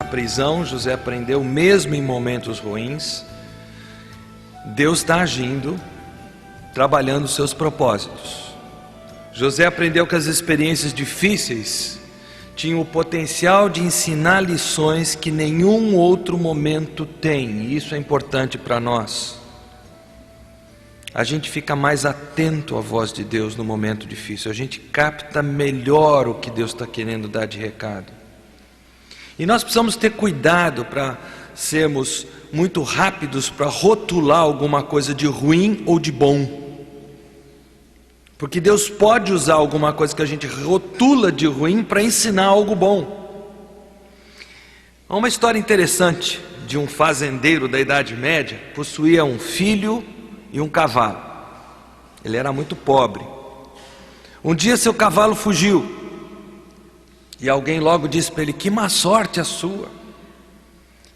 prisão, José aprendeu mesmo em momentos ruins, Deus está agindo, trabalhando os seus propósitos. José aprendeu que as experiências difíceis tinham o potencial de ensinar lições que nenhum outro momento tem, e isso é importante para nós. A gente fica mais atento à voz de Deus no momento difícil, a gente capta melhor o que Deus está querendo dar de recado. E nós precisamos ter cuidado para sermos muito rápidos para rotular alguma coisa de ruim ou de bom. Porque Deus pode usar alguma coisa que a gente rotula de ruim para ensinar algo bom. Há uma história interessante de um fazendeiro da Idade Média, possuía um filho e um cavalo. Ele era muito pobre. Um dia seu cavalo fugiu e alguém logo disse para ele: que má sorte a sua.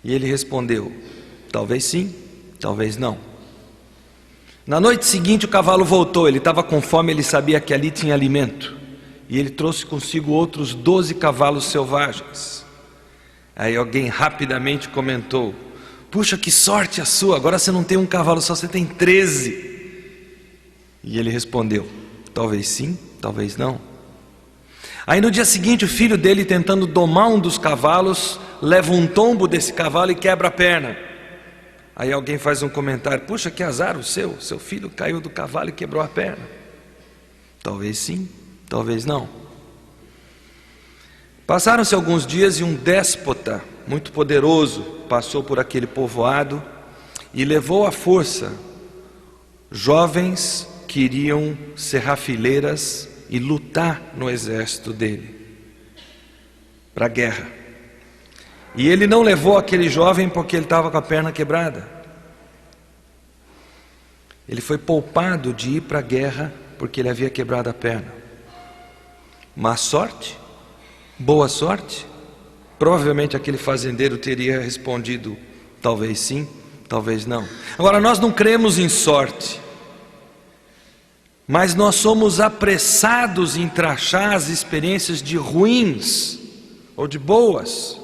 E ele respondeu: talvez sim, talvez não. Na noite seguinte o cavalo voltou, ele estava com fome, ele sabia que ali tinha alimento, e ele trouxe consigo outros 12 cavalos selvagens. Aí alguém rapidamente comentou: puxa, que sorte a sua, agora você não tem um cavalo só, você tem 13. E ele respondeu: talvez sim, talvez não. Aí no dia seguinte o filho dele, tentando domar um dos cavalos, leva um tombo desse cavalo e quebra a perna. Aí alguém faz um comentário: puxa, que azar o seu filho caiu do cavalo e quebrou a perna. Talvez sim, talvez não. Passaram-se alguns dias e um déspota muito poderoso passou por aquele povoado e levou à força jovens que iriam serrar fileiras e lutar no exército dele, para a guerra. E ele não levou aquele jovem porque ele estava com a perna quebrada. Ele foi poupado de ir para a guerra porque ele havia quebrado a perna. Má sorte? Boa sorte? Provavelmente aquele fazendeiro teria respondido: talvez sim, talvez não. Agora, nós não cremos em sorte, mas nós somos apressados em trachar as experiências de ruins ou de boas.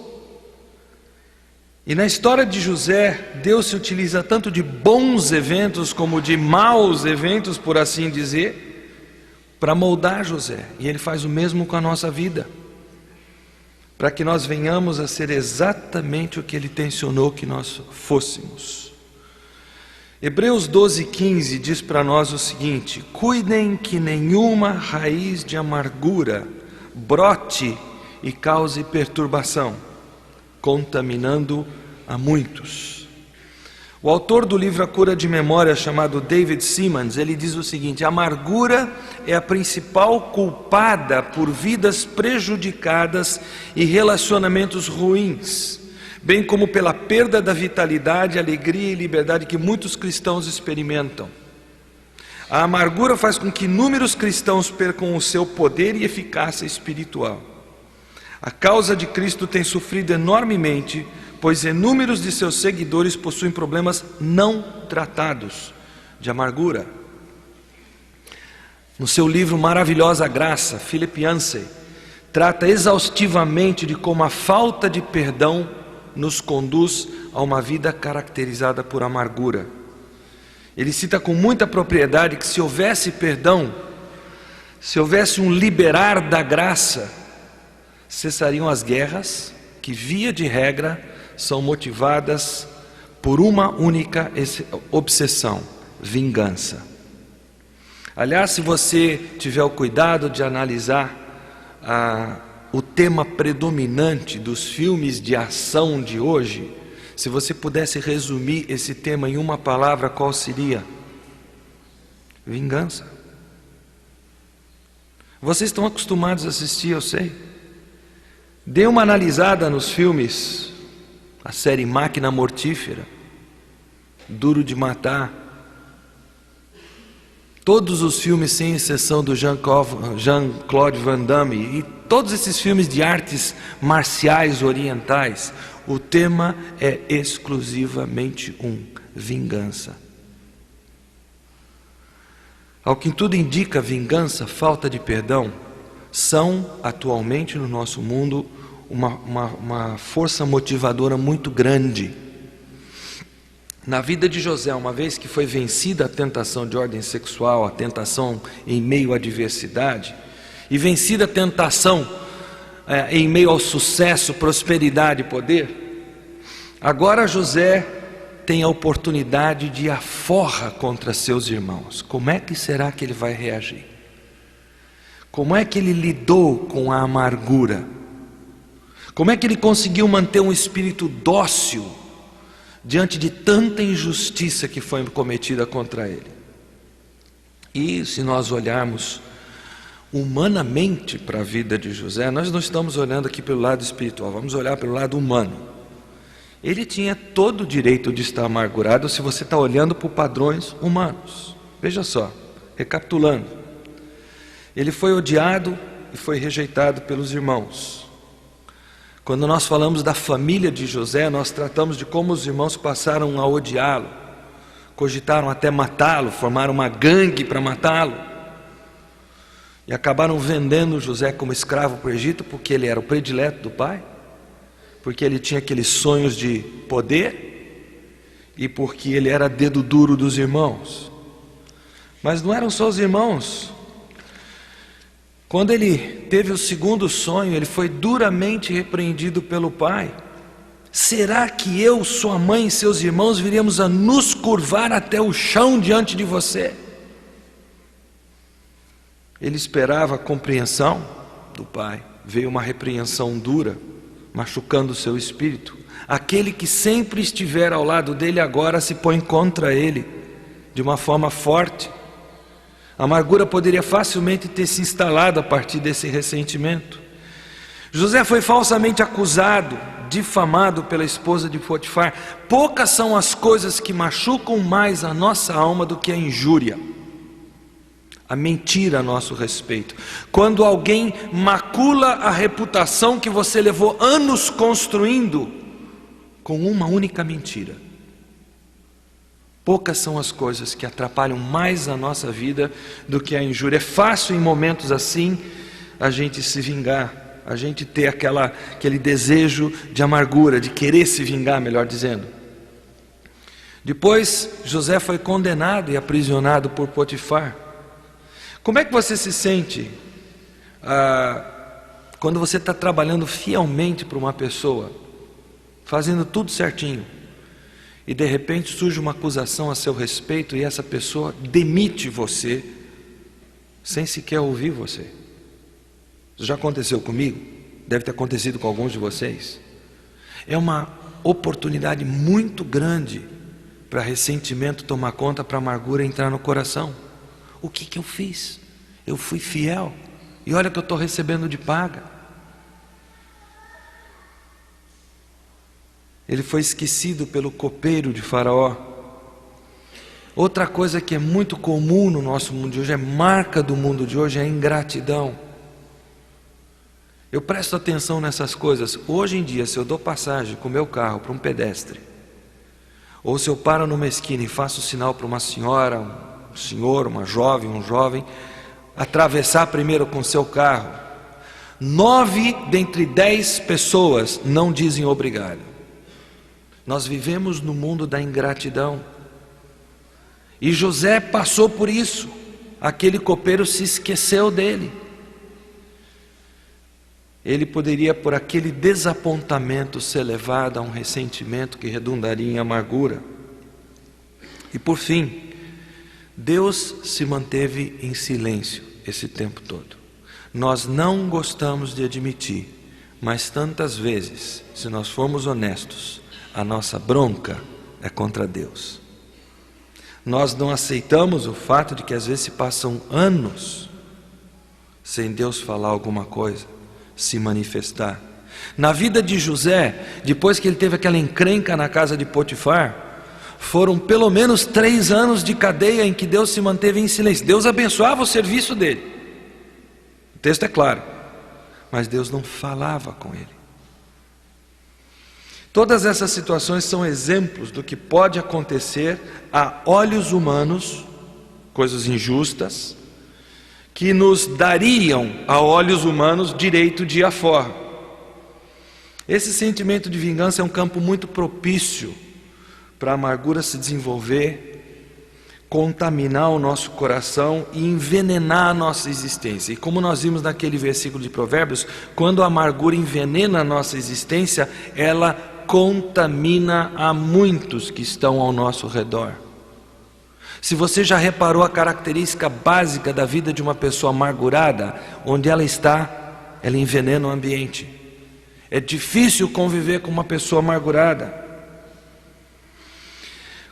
E na história de José, Deus se utiliza tanto de bons eventos como de maus eventos, por assim dizer, para moldar José. E Ele faz o mesmo com a nossa vida, para que nós venhamos a ser exatamente o que Ele tensionou que nós fôssemos. Hebreus 12:15 diz para nós o seguinte: cuidem que nenhuma raiz de amargura brote e cause perturbação, contaminando a muitos. O autor do livro A Cura de Memória, chamado David Simmons, ele diz o seguinte: a amargura é a principal culpada por vidas prejudicadas e relacionamentos ruins, bem como pela perda da vitalidade, alegria e liberdade que muitos cristãos experimentam. A amargura faz com que inúmeros cristãos percam o seu poder e eficácia espiritual. A causa de Cristo tem sofrido enormemente, pois inúmeros de seus seguidores possuem problemas não tratados de amargura. No seu livro Maravilhosa Graça, Philip Yancey trata exaustivamente de como a falta de perdão nos conduz a uma vida caracterizada por amargura. Ele cita com muita propriedade que se houvesse perdão, se houvesse um liberar da graça, cessariam as guerras, que via de regra são motivadas por uma única obsessão: vingança. Aliás, se você tiver o cuidado de analisar o tema predominante dos filmes de ação de hoje, se você pudesse resumir esse tema em uma palavra, qual seria? Vingança. Vocês estão acostumados a assistir, eu sei. Dê uma analisada nos filmes, a série Máquina Mortífera, Duro de Matar, todos os filmes sem exceção do Jean-Claude Van Damme, e todos esses filmes de artes marciais orientais, o tema é exclusivamente vingança. Ao que tudo indica, vingança, falta de perdão, são atualmente no nosso mundo uma força motivadora muito grande. Na vida de José, uma vez que foi vencida a tentação de ordem sexual, a tentação em meio à adversidade, e vencida a tentação em meio ao sucesso, prosperidade e poder, agora José tem a oportunidade de aforra contra seus irmãos. Como é que será que ele vai reagir? Como é que ele lidou com a amargura? Como é que ele conseguiu manter um espírito dócil diante de tanta injustiça que foi cometida contra ele? E se nós olharmos humanamente para a vida de José, nós não estamos olhando aqui pelo lado espiritual, vamos olhar pelo lado humano. Ele tinha todo o direito de estar amargurado se você está olhando por padrões humanos. Veja só, recapitulando, ele foi odiado e foi rejeitado pelos irmãos. Quando nós falamos da família de José, nós tratamos de como os irmãos passaram a odiá-lo, cogitaram até matá-lo, formaram uma gangue para matá-lo, e acabaram vendendo José como escravo para o Egito, porque ele era o predileto do pai, porque ele tinha aqueles sonhos de poder, e porque ele era dedo duro dos irmãos. Mas não eram só os irmãos. Quando ele teve o segundo sonho, ele foi duramente repreendido pelo pai. Será que eu, sua mãe e seus irmãos viríamos a nos curvar até o chão diante de você? Ele esperava a compreensão do pai. Veio uma repreensão dura, machucando o seu espírito. Aquele que sempre estiver ao lado dele agora se põe contra ele de uma forma forte. A amargura poderia facilmente ter se instalado a partir desse ressentimento. José foi falsamente acusado, difamado pela esposa de Potifar. Poucas são as coisas que machucam mais a nossa alma do que a injúria, a mentira a nosso respeito. Quando alguém macula a reputação que você levou anos construindo com uma única mentira. Poucas são as coisas que atrapalham mais a nossa vida do que a injúria. É fácil em momentos assim a gente se vingar, a gente ter aquele desejo de amargura, de querer se vingar, melhor dizendo. Depois José foi condenado e aprisionado por Potifar. Como é que você se sente quando você está trabalhando fielmente para uma pessoa, fazendo tudo certinho, e de repente surge uma acusação a seu respeito e essa pessoa demite você sem sequer ouvir você? Isso já aconteceu comigo, deve ter acontecido com alguns de vocês. É uma oportunidade muito grande para ressentimento tomar conta, para amargura entrar no coração. O que eu fiz? Eu fui fiel e olha que eu estou recebendo de paga. Ele foi esquecido pelo copeiro de Faraó. Outra coisa que é muito comum no nosso mundo de hoje, é marca do mundo de hoje, é a ingratidão. Eu presto atenção nessas coisas. Hoje em dia, se eu dou passagem com o meu carro para um pedestre, ou se eu paro numa esquina e faço sinal para uma senhora, um senhor, uma jovem, um jovem, atravessar primeiro com seu carro, 9 dentre 10 pessoas não dizem obrigado. Nós vivemos no mundo da ingratidão. E José passou por isso. Aquele copeiro se esqueceu dele. Ele poderia, por aquele desapontamento, ser levado a um ressentimento que redundaria em amargura. E por fim, Deus se manteve em silêncio esse tempo todo. Nós não gostamos de admitir, mas tantas vezes, se nós formos honestos, a nossa bronca é contra Deus. Nós não aceitamos o fato de que às vezes se passam anos sem Deus falar alguma coisa, se manifestar. Na vida de José, depois que ele teve aquela encrenca na casa de Potifar, foram pelo menos 3 anos de cadeia em que Deus se manteve em silêncio. Deus abençoava o serviço dele, o texto é claro, mas Deus não falava com ele. Todas essas situações são exemplos do que pode acontecer a olhos humanos, coisas injustas, que nos dariam a olhos humanos direito de aforro. Esse sentimento de vingança é um campo muito propício para a amargura se desenvolver, contaminar o nosso coração e envenenar a nossa existência. E como nós vimos naquele versículo de Provérbios, quando a amargura envenena a nossa existência, ela contamina a muitos que estão ao nosso redor. Se você já reparou a característica básica da vida de uma pessoa amargurada, onde ela está, ela envenena o ambiente. É difícil conviver com uma pessoa amargurada.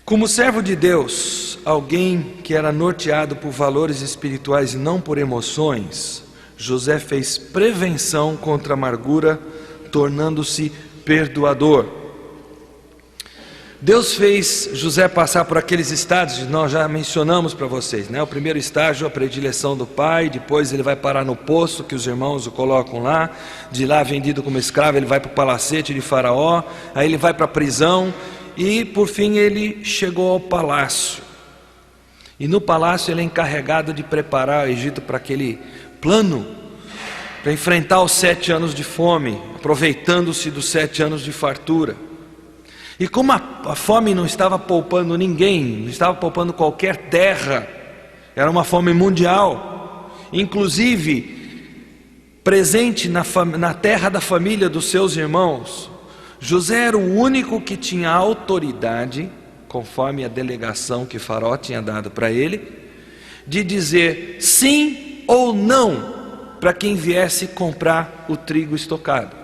Como servo de Deus, alguém que era norteado por valores espirituais e não por emoções, José fez prevenção contra a amargura, tornando-se perdoador. Deus fez José passar por aqueles estágios, nós já mencionamos para vocês, né? O primeiro estágio, a predileção do pai, depois ele vai parar no poço que os irmãos o colocam lá, de lá vendido como escravo, ele vai para o palacete de Faraó, aí ele vai para a prisão, e por fim ele chegou ao palácio. E no palácio ele é encarregado de preparar o Egito para aquele plano, para enfrentar os 7 anos de fome, aproveitando-se dos 7 anos de fartura. E como a fome não estava poupando ninguém, não estava poupando qualquer terra, era uma fome mundial, inclusive presente na terra da família dos seus irmãos, José era o único que tinha autoridade, conforme a delegação que Faraó tinha dado para ele, de dizer sim ou não para quem viesse comprar o trigo estocado.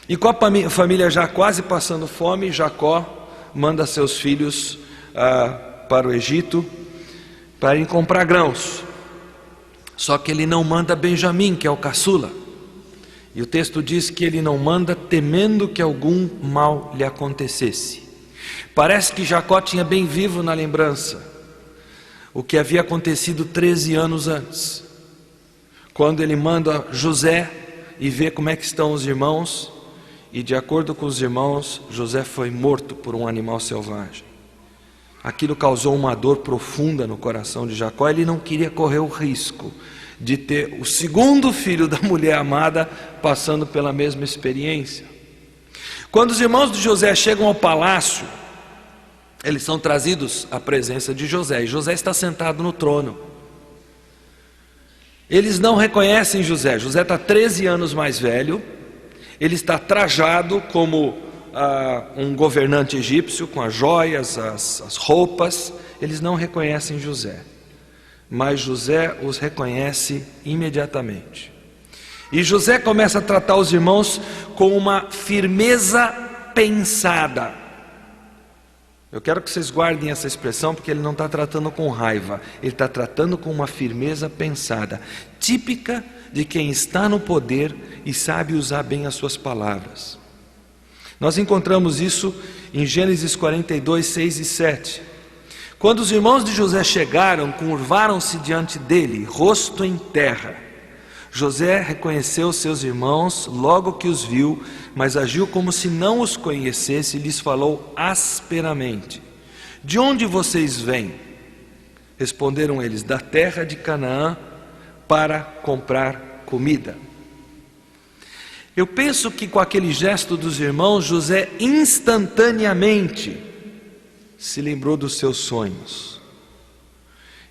E com a família já quase passando fome, Jacó manda seus filhos para o Egito para irem comprar grãos. Só que ele não manda Benjamim, que é o caçula. E o texto diz que ele não manda temendo que algum mal lhe acontecesse. Parece que Jacó tinha bem vivo na lembrança o que havia acontecido 13 anos antes, quando ele manda José e vê como é que estão os irmãos, e de acordo com os irmãos, José foi morto por um animal selvagem. Aquilo causou uma dor profunda no coração de Jacó. Ele não queria correr o risco de ter o segundo filho da mulher amada passando pela mesma experiência. Quando os irmãos de José chegam ao palácio, eles são trazidos à presença de José, e José está sentado no trono. Eles não reconhecem José. José está 13 anos mais velho, ele está trajado como um governante egípcio, com as joias, as roupas. Eles não reconhecem José, mas José os reconhece imediatamente. E José começa a tratar os irmãos com uma firmeza pensada. Eu quero que vocês guardem essa expressão, porque ele não está tratando com raiva, ele está tratando com uma firmeza pensada, típica de quem está no poder e sabe usar bem as suas palavras. Nós encontramos isso em Gênesis 42, 6 e 7. Quando os irmãos de José chegaram, curvaram-se diante dele, rosto em terra. José reconheceu seus irmãos logo que os viu, mas agiu como se não os conhecesse e lhes falou asperamente: de onde vocês vêm? Responderam eles: da terra de Canaã, para comprar comida. Eu penso que com aquele gesto dos irmãos, José instantaneamente se lembrou dos seus sonhos.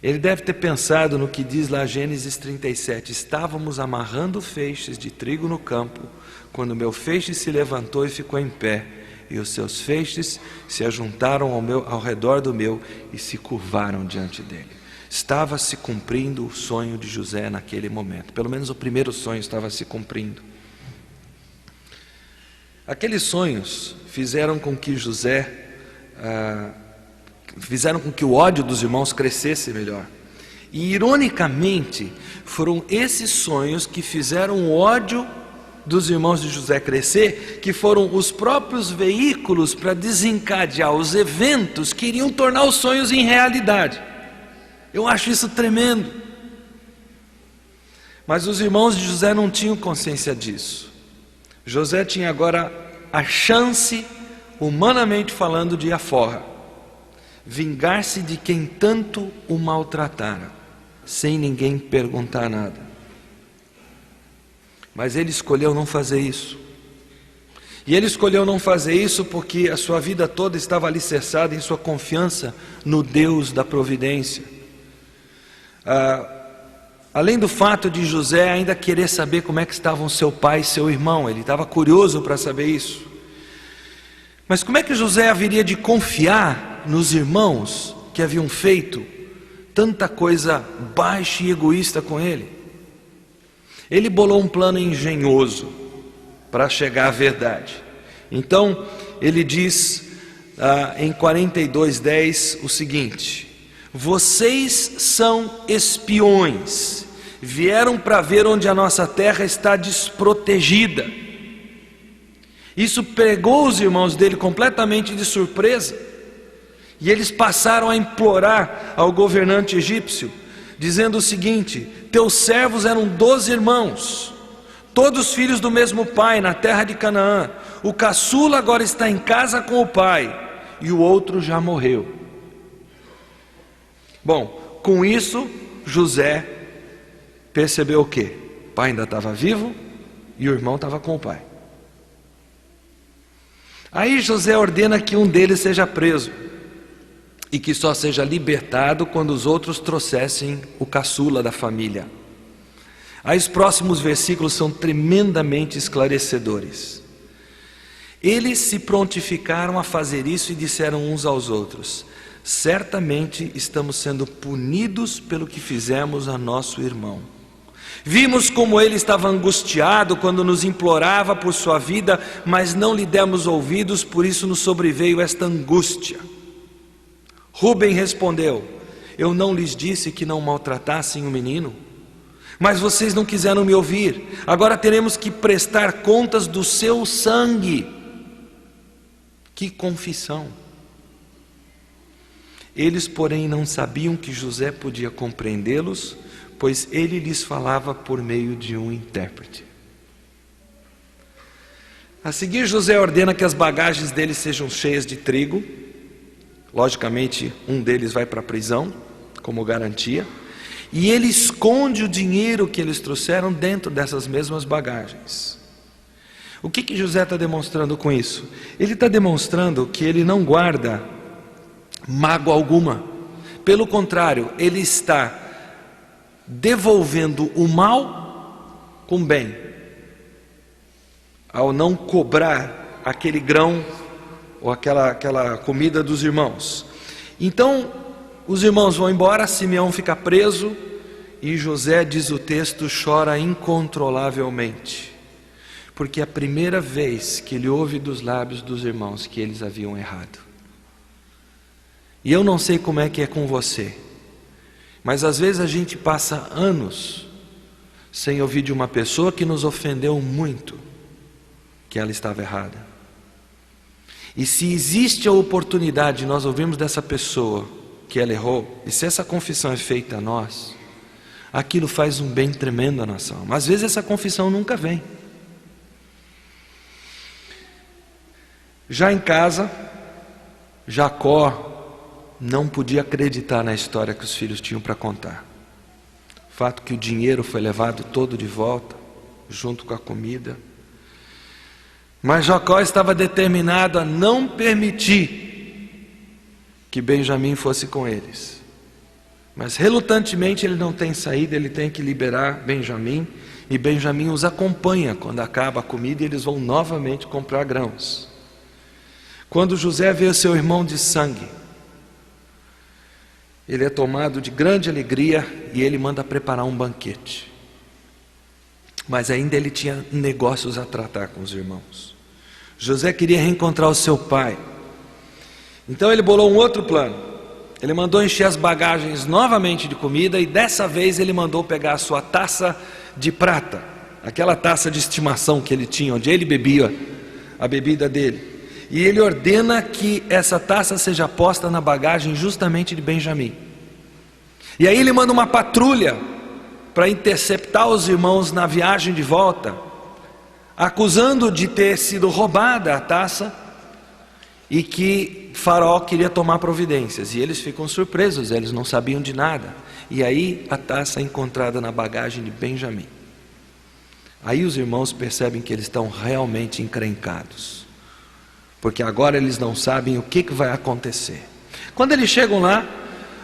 Ele deve ter pensado no que diz lá Gênesis 37: estávamos amarrando feixes de trigo no campo, quando meu feixe se levantou e ficou em pé, e os seus feixes se ajuntaram ao redor do meu e se curvaram diante dele. Estava se cumprindo o sonho de José naquele momento. Pelo menos o primeiro sonho estava se cumprindo. Aqueles sonhos fizeram com que fizeram com que o ódio dos irmãos crescesse melhor. E ironicamente, foram esses sonhos que fizeram o ódio dos irmãos de José crescer, que foram os próprios veículos para desencadear os eventos que iriam tornar os sonhos em realidade. Eu acho isso tremendo. Mas os irmãos de José não tinham consciência disso. José tinha agora a chance, humanamente falando, de ir à forra, vingar-se de quem tanto o maltratara, sem ninguém perguntar nada. Mas ele escolheu não fazer isso. E ele escolheu não fazer isso porque a sua vida toda estava alicerçada em sua confiança no Deus da providência. Além do fato de José ainda querer saber como é que estavam seu pai e seu irmão, ele estava curioso para saber isso. Mas como é que José haveria de confiar nos irmãos que haviam feito tanta coisa baixa e egoísta com ele? Ele bolou um plano engenhoso para chegar à verdade. Então ele diz em 42:10 o seguinte: vocês são espiões, vieram para ver onde a nossa terra está desprotegida. Isso pegou os irmãos dele completamente de surpresa, e eles passaram a implorar ao governante egípcio, dizendo o seguinte: teus servos eram 12 irmãos, todos filhos do mesmo pai, na terra de Canaã. O caçula agora está em casa com o pai, e o outro já morreu. Bom, com isso, José percebeu o quê? O pai ainda estava vivo e o irmão estava com o pai. Aí José ordena que um deles seja preso e que só seja libertado quando os outros trouxessem o caçula da família. Aí os próximos versículos são tremendamente esclarecedores. Eles se prontificaram a fazer isso e disseram uns aos outros: certamente estamos sendo punidos pelo que fizemos a nosso irmão. Vimos como ele estava angustiado quando nos implorava por sua vida, mas não lhe demos ouvidos, por isso nos sobreveio esta angústia. Rúben respondeu: eu não lhes disse que não maltratassem o menino? Mas vocês não quiseram me ouvir. Agora teremos que prestar contas do seu sangue. Que confissão! Eles, porém, não sabiam que José podia compreendê-los, pois ele lhes falava por meio de um intérprete. A seguir, José ordena que as bagagens deles sejam cheias de trigo. Logicamente, um deles vai para a prisão, como garantia. E ele esconde o dinheiro que eles trouxeram dentro dessas mesmas bagagens. O que José está demonstrando com isso? Ele está demonstrando que ele não guarda mágoa alguma. Pelo contrário, ele está devolvendo o mal com bem, ao não cobrar aquele grão ou aquela comida dos irmãos. Então os irmãos vão embora, Simeão fica preso e José, diz o texto, chora incontrolavelmente, porque é a primeira vez que ele ouve dos lábios dos irmãos que eles haviam errado. E eu não sei como é que é com você, mas às vezes a gente passa anos sem ouvir de uma pessoa que nos ofendeu muito, que ela estava errada. E se existe a oportunidade de nós ouvirmos dessa pessoa que ela errou, e se essa confissão é feita a nós, aquilo faz um bem tremendo à nossa alma. Às vezes essa confissão nunca vem. Já em casa, Jacó não podia acreditar na história que os filhos tinham para contar. O fato que o dinheiro foi levado todo de volta, junto com a comida. Mas Jacó estava determinado a não permitir que Benjamim fosse com eles. Mas relutantemente ele não tem saída, ele tem que liberar Benjamim, e Benjamim os acompanha quando acaba a comida e eles vão novamente comprar grãos. Quando José vê o seu irmão de sangue, ele é tomado de grande alegria e ele manda preparar um banquete. Mas ainda ele tinha negócios a tratar com os irmãos. José queria reencontrar o seu pai. Então ele bolou um outro plano. Ele mandou encher as bagagens novamente de comida, e dessa vez ele mandou pegar a sua taça de prata, aquela taça de estimação que ele tinha, onde ele bebia a bebida dele. E ele ordena que essa taça seja posta na bagagem justamente de Benjamim. E aí ele manda uma patrulha para interceptar os irmãos na viagem de volta, acusando de ter sido roubada a taça e que Faraó queria tomar providências. E eles ficam surpresos, eles não sabiam de nada. E aí a taça é encontrada na bagagem de Benjamim. Aí os irmãos percebem que eles estão realmente encrencados, porque agora eles não sabem o que vai acontecer. Quando eles chegam lá,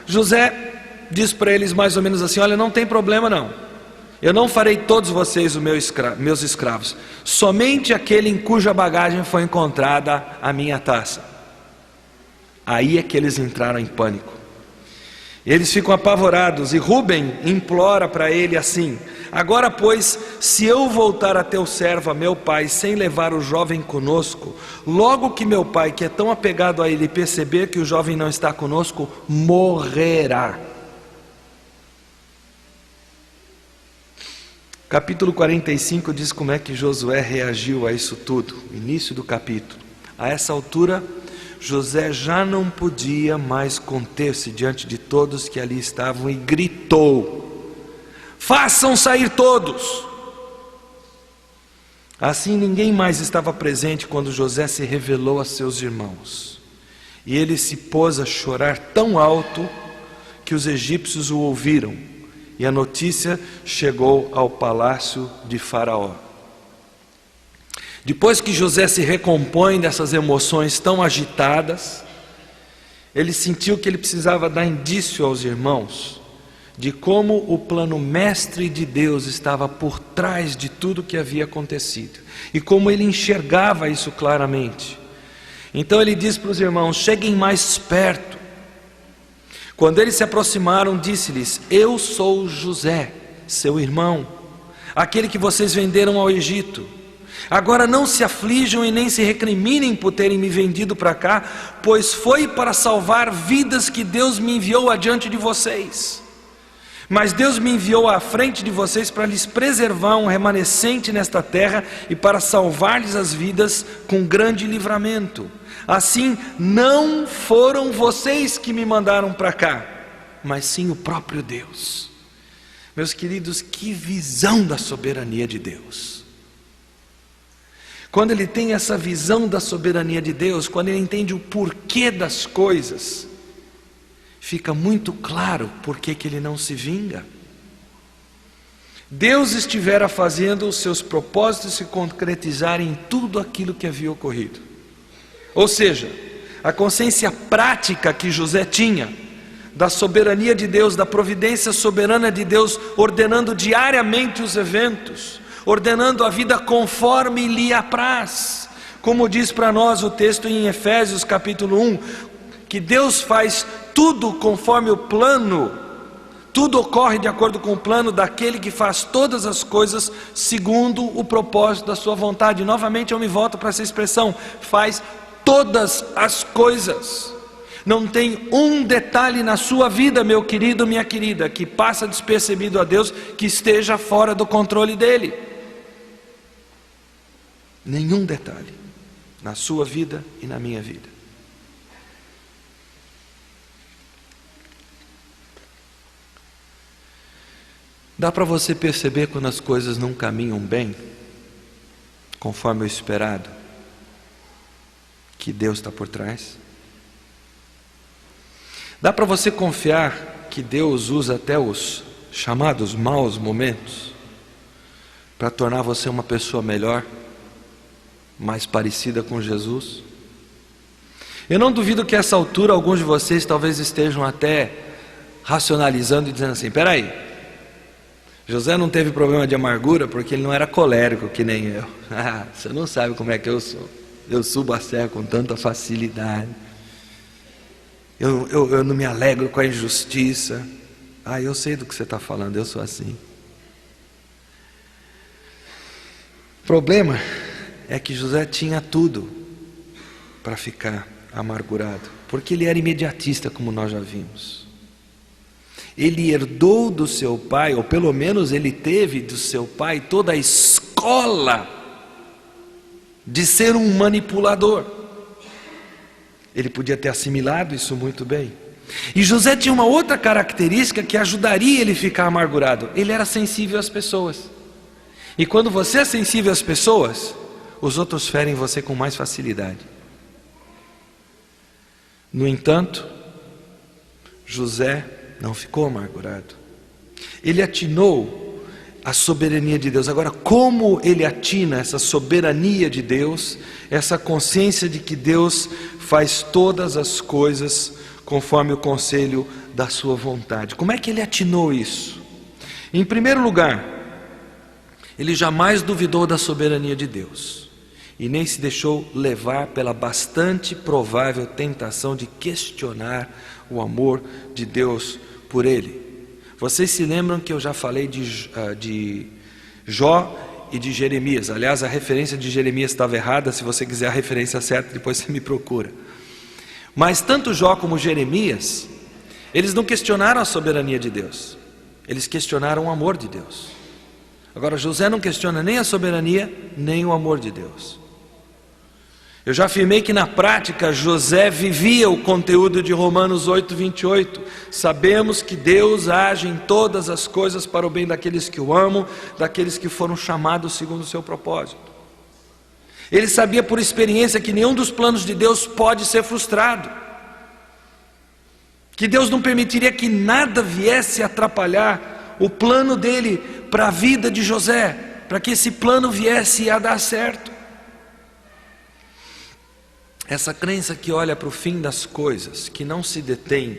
José diz para eles mais ou menos assim: olha, não tem problema não, eu não farei todos vocês meus escravos, somente aquele em cuja bagagem foi encontrada a minha taça. Aí é que eles entraram em pânico. Eles ficam apavorados, e Rúben implora para ele assim: agora pois, se eu voltar a teu servo, a meu pai, sem levar o jovem conosco, logo que meu pai, que é tão apegado a ele, perceber que o jovem não está conosco, morrerá. Capítulo 45 diz como é que Josué reagiu a isso tudo. Início do capítulo. A essa altura, José já não podia mais conter-se diante de todos que ali estavam e gritou: façam sair todos. Assim ninguém mais estava presente quando José se revelou a seus irmãos. E ele se pôs a chorar tão alto que os egípcios o ouviram. E a notícia chegou ao palácio de Faraó. Depois que José se recompõe dessas emoções tão agitadas, ele sentiu que ele precisava dar indício aos irmãos de como o plano mestre de Deus estava por trás de tudo que havia acontecido, e como ele enxergava isso claramente. Então ele diz para os irmãos: cheguem mais perto. Quando eles se aproximaram, disse-lhes: eu sou José, seu irmão, aquele que vocês venderam ao Egito. Agora não se aflijam e nem se recriminem por terem me vendido para cá, pois foi para salvar vidas que Deus me enviou adiante de vocês. Mas Deus me enviou à frente de vocês para lhes preservar um remanescente nesta terra e para salvar-lhes as vidas com grande livramento. Assim, não foram vocês que me mandaram para cá, mas sim o próprio Deus. Meus queridos, que visão da soberania de Deus! Quando ele tem essa visão da soberania de Deus, quando ele entende o porquê das coisas, fica muito claro por que ele não se vinga. Deus estivera fazendo os seus propósitos se concretizarem em tudo aquilo que havia ocorrido. Ou seja, a consciência prática que José tinha da soberania de Deus, da providência soberana de Deus, ordenando diariamente os eventos, ordenando a vida conforme lhe apraz. Como diz para nós o texto em Efésios capítulo 1, que Deus faz tudo conforme o plano, tudo ocorre de acordo com o plano daquele que faz todas as coisas segundo o propósito da sua vontade. Novamente eu me volto para essa expressão: faz todas as coisas. Não tem um detalhe na sua vida, meu querido, minha querida, que passa despercebido a Deus, que esteja fora do controle dele. Nenhum detalhe na sua vida e na minha vida. Dá para você perceber quando as coisas não caminham bem, conforme o esperado, que Deus está por trás? Dá para você confiar que Deus usa até os chamados maus momentos para tornar você uma pessoa melhor, mais parecida com Jesus? Eu não duvido que a essa altura alguns de vocês talvez estejam até racionalizando e dizendo assim: peraí, José não teve problema de amargura porque ele não era colérico que nem eu. Você não sabe como é que eu sou. Eu subo a serra com tanta facilidade. Eu não me alegro com a injustiça. Eu sei do que você está falando, eu sou assim. O problema é que José tinha tudo para ficar amargurado, porque ele era imediatista, como nós já vimos. Ele herdou do seu pai, ou pelo menos ele teve do seu pai toda a escola de ser um manipulador. Ele podia ter assimilado isso muito bem. E José tinha uma outra característica que ajudaria ele a ficar amargurado: ele era sensível às pessoas. E quando você é sensível às pessoas, os outros ferem você com mais facilidade. No entanto, José não ficou amargurado. Ele atinou a soberania de Deus. Agora, como ele atina essa soberania de Deus, essa consciência de que Deus faz todas as coisas conforme o conselho da sua vontade? Como é que ele atinou isso? Em primeiro lugar, ele jamais duvidou da soberania de Deus e nem se deixou levar pela bastante provável tentação de questionar o amor de Deus por ele. Vocês se lembram que eu já falei de Jó e de Jeremias? Aliás, a referência de Jeremias estava errada. Se você quiser a referência certa, depois você me procura. Mas tanto Jó como Jeremias, eles não questionaram a soberania de Deus, eles questionaram o amor de Deus. Agora, José não questiona nem a soberania, nem o amor de Deus. Eu já afirmei que na prática José vivia o conteúdo de Romanos 8:28. Sabemos que Deus age em todas as coisas para o bem daqueles que o amam, daqueles que foram chamados segundo o seu propósito. Ele sabia por experiência que nenhum dos planos de Deus pode ser frustrado, que Deus não permitiria que nada viesse atrapalhar o plano dele para a vida de José, para que esse plano viesse a dar certo. Essa crença que olha para o fim das coisas, que não se detém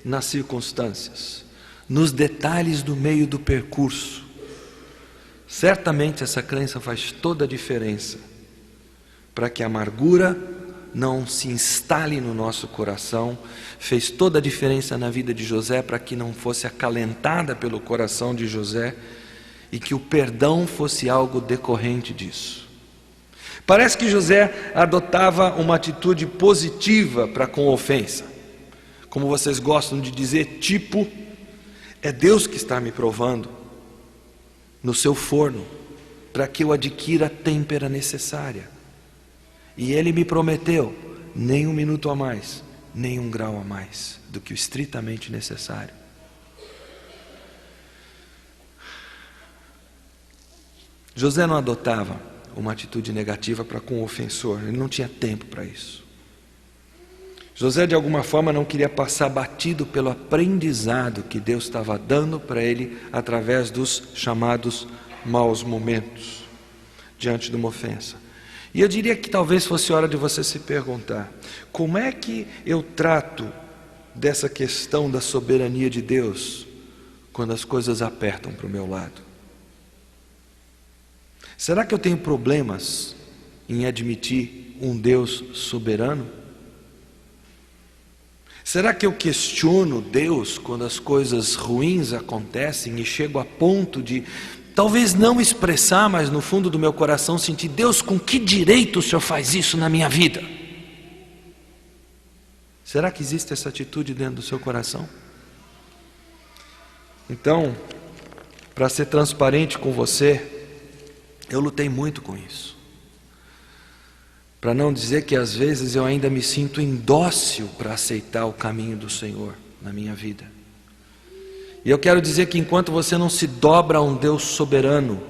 nas circunstâncias, nos detalhes do meio do percurso, certamente essa crença faz toda a diferença para que a amargura não se instale no nosso coração. Fez toda a diferença na vida de José para que não fosse acalentada pelo coração de José e que o perdão fosse algo decorrente disso. Parece que José adotava uma atitude positiva para com a ofensa. Como vocês gostam de dizer, tipo, é Deus que está me provando no seu forno para que eu adquira a têmpera necessária. E ele me prometeu nem um minuto a mais, nem um grau a mais do que o estritamente necessário. José não adotava uma atitude negativa para com o ofensor, ele não tinha tempo para isso. José de alguma forma não queria passar batido pelo aprendizado que Deus estava dando para ele através dos chamados maus momentos diante de uma ofensa. E eu diria que talvez fosse hora de você se perguntar: como é que eu trato dessa questão da soberania de Deus quando as coisas apertam para o meu lado? Será que eu tenho problemas em admitir um Deus soberano? Será que eu questiono Deus quando as coisas ruins acontecem e chego a ponto de, talvez não expressar, mas no fundo do meu coração sentir: Deus, com que direito o Senhor faz isso na minha vida? Será que existe essa atitude dentro do seu coração? Então, para ser transparente com você, eu lutei muito com isso. Para não dizer que às vezes eu ainda me sinto indócil para aceitar o caminho do Senhor na minha vida. E eu quero dizer que enquanto você não se dobra a um Deus soberano,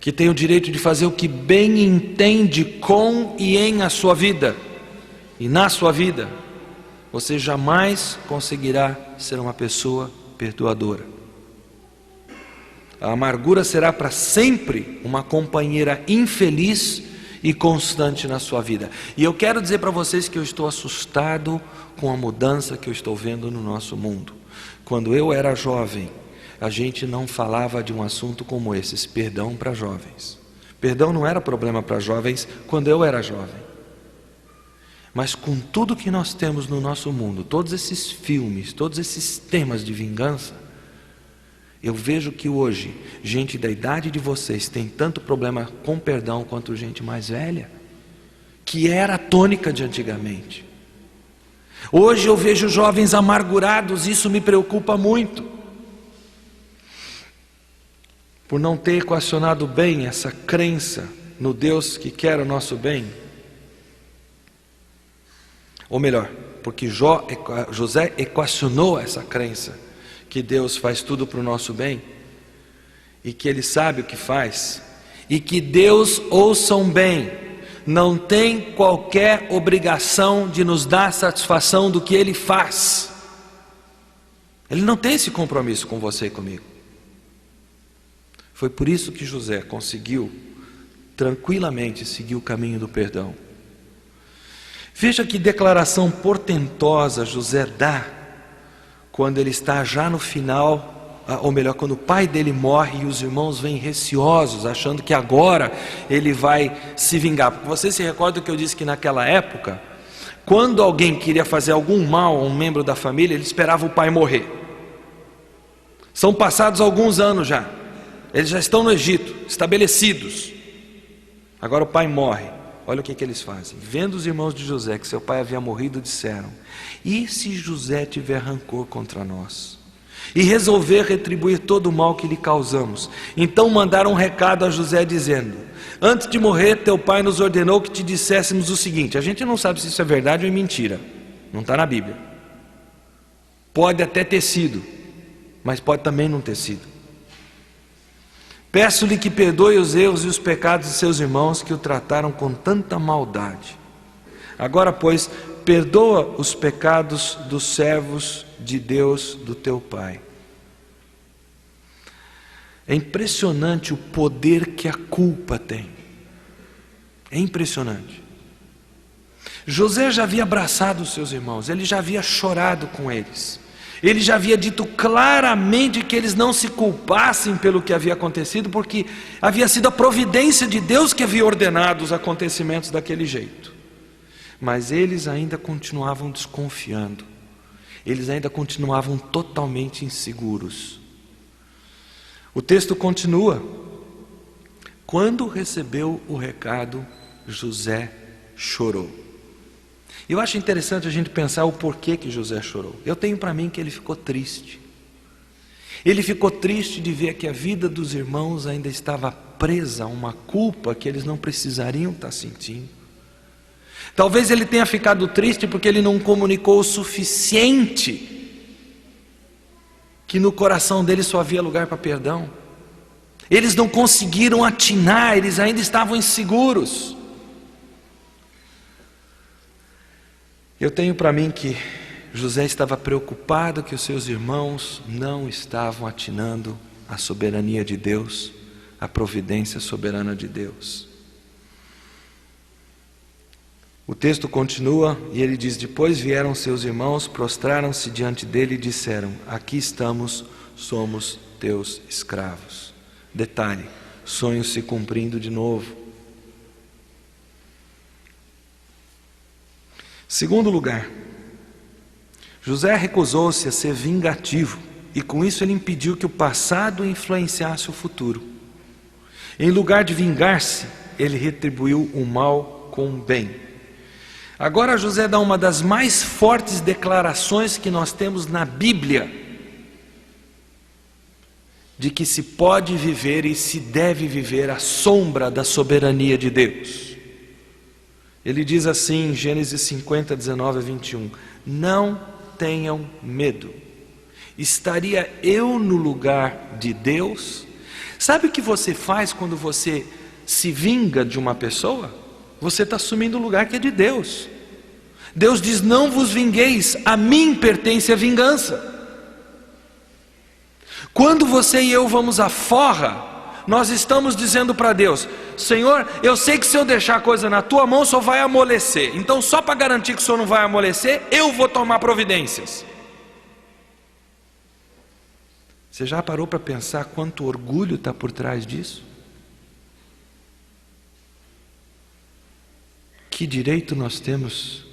que tem o direito de fazer o que bem entende com e em a sua vida, e na sua vida, você jamais conseguirá ser uma pessoa perdoadora. A amargura será para sempre uma companheira infeliz e constante na sua vida. E eu quero dizer para vocês que eu estou assustado com a mudança que eu estou vendo no nosso mundo. Quando eu era jovem, a gente não falava de um assunto como esse, perdão para jovens. Perdão não era problema para jovens quando eu era jovem. Mas com tudo que nós temos no nosso mundo, todos esses filmes, todos esses temas de vingança, eu vejo que hoje, gente da idade de vocês tem tanto problema com perdão quanto gente mais velha, que era a tônica de antigamente. Hoje eu vejo jovens amargurados, isso me preocupa muito, por não ter equacionado bem essa crença no Deus que quer o nosso bem. Ou melhor, porque José equacionou essa crença, que Deus faz tudo para o nosso bem, e que Ele sabe o que faz, e que Deus, ouçam bem, não tem qualquer obrigação de nos dar satisfação do que Ele faz. Ele não tem esse compromisso com você e comigo. Foi por isso que José conseguiu tranquilamente seguir o caminho do perdão. Veja que declaração portentosa José dá quando ele está já no final, ou melhor, quando o pai dele morre e os irmãos vêm receosos, achando que agora ele vai se vingar. Porque você se recorda que eu disse que naquela época, quando alguém queria fazer algum mal a um membro da família, ele esperava o pai morrer. São passados alguns anos já, eles já estão no Egito, estabelecidos. Agora o pai morre. Olha o que eles fazem. Vendo os irmãos de José que seu pai havia morrido, disseram: e se José tiver rancor contra nós e resolver retribuir todo o mal que lhe causamos? Então mandaram um recado a José dizendo: antes de morrer, teu pai nos ordenou que te disséssemos o seguinte. A gente não sabe se isso é verdade ou é mentira, não está na Bíblia. Pode até ter sido, mas pode também não ter sido. Peço-lhe que perdoe os erros e os pecados de seus irmãos que o trataram com tanta maldade. Agora, pois, perdoa os pecados dos servos de Deus, do teu pai. É impressionante o poder que a culpa tem. É impressionante. José já havia abraçado os seus irmãos, ele já havia chorado com eles. Ele já havia dito claramente que eles não se culpassem pelo que havia acontecido, porque havia sido a providência de Deus que havia ordenado os acontecimentos daquele jeito. Mas eles ainda continuavam desconfiando, eles ainda continuavam totalmente inseguros. O texto continua: quando recebeu o recado, José chorou. Eu acho interessante a gente pensar o porquê que José chorou. Eu tenho para mim que ele ficou triste. Ele ficou triste de ver que a vida dos irmãos ainda estava presa a uma culpa que eles não precisariam estar sentindo. Talvez ele tenha ficado triste porque ele não comunicou o suficiente que no coração dele só havia lugar para perdão. Eles não conseguiram atinar, eles ainda estavam inseguros. Eu tenho para mim que José estava preocupado que os seus irmãos não estavam atinando a soberania de Deus, a providência soberana de Deus. O texto continua e ele diz: depois vieram seus irmãos, prostraram-se diante dele e disseram: aqui estamos, somos teus escravos. Detalhe, sonho se cumprindo de novo. Segundo lugar, José recusou-se a ser vingativo e com isso ele impediu que o passado influenciasse o futuro. Em lugar de vingar-se, ele retribuiu o mal com o bem. Agora José dá uma das mais fortes declarações que nós temos na Bíblia, de que se pode viver e se deve viver à sombra da soberania de Deus. Ele diz assim em Gênesis 50, 19 a 21, não tenham medo, estaria eu no lugar de Deus? Sabe o que você faz quando você se vinga de uma pessoa? Você está assumindo o lugar que é de Deus. Deus diz: não vos vingueis, a mim pertence a vingança. Quando você e eu vamos à forra, nós estamos dizendo para Deus: Senhor, eu sei que se eu deixar a coisa na tua mão só vai amolecer, então só para garantir que o Senhor não vai amolecer, eu vou tomar providências. Você já parou para pensar quanto orgulho está por trás disso? Que direito nós temos